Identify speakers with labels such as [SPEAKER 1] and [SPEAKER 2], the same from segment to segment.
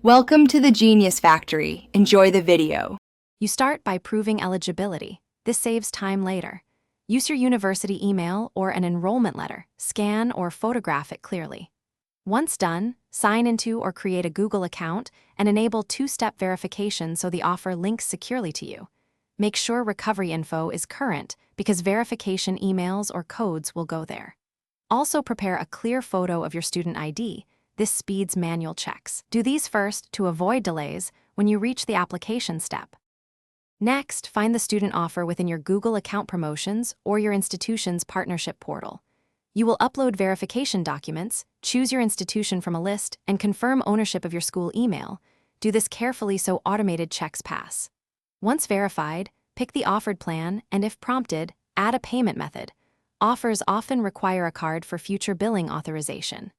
[SPEAKER 1] Welcome to the Genius Factory. Enjoy the video.
[SPEAKER 2] You start by proving eligibility. This saves time later. Use your university email or an enrollment letter. Scan or photograph it clearly. Once done, sign into or create a Google account and enable two-step verification so the offer links securely to you. Make sure recovery info is current because verification emails or codes will go there. Also prepare a clear photo of your student ID. This speeds manual checks. Do these first to avoid delays when you reach the application step. Next, find the student offer within your Google account promotions or your institution's partnership portal. You will upload verification documents, choose your institution from a list, and confirm ownership of your school email. Do this carefully so automated checks pass. Once verified, pick the offered plan and, if prompted, add a payment method. Offers often require a card for future billing authorization.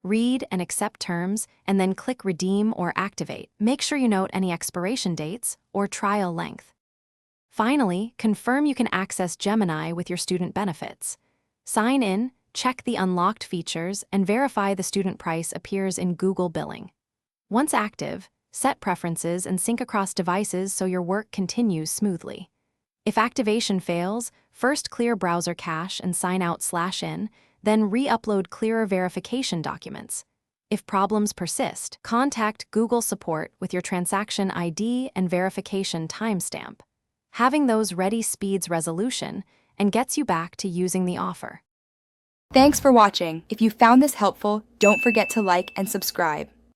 [SPEAKER 2] Read and accept terms, and then click Redeem or Activate. Make sure you note any expiration dates or trial length. Finally, confirm you can access Gemini with your student benefits. Sign in, check the unlocked features, and verify the student price appears in Google Billing. Once active, set preferences and sync across devices so your work continues smoothly. If activation fails, first clear browser cache and sign out/in, then re-upload clearer verification documents. If problems persist, contact Google support with your transaction ID and verification timestamp. Having those ready speeds resolution and gets you back to using the offer.
[SPEAKER 1] Thanks for watching. If you found this helpful, don't forget to like and subscribe.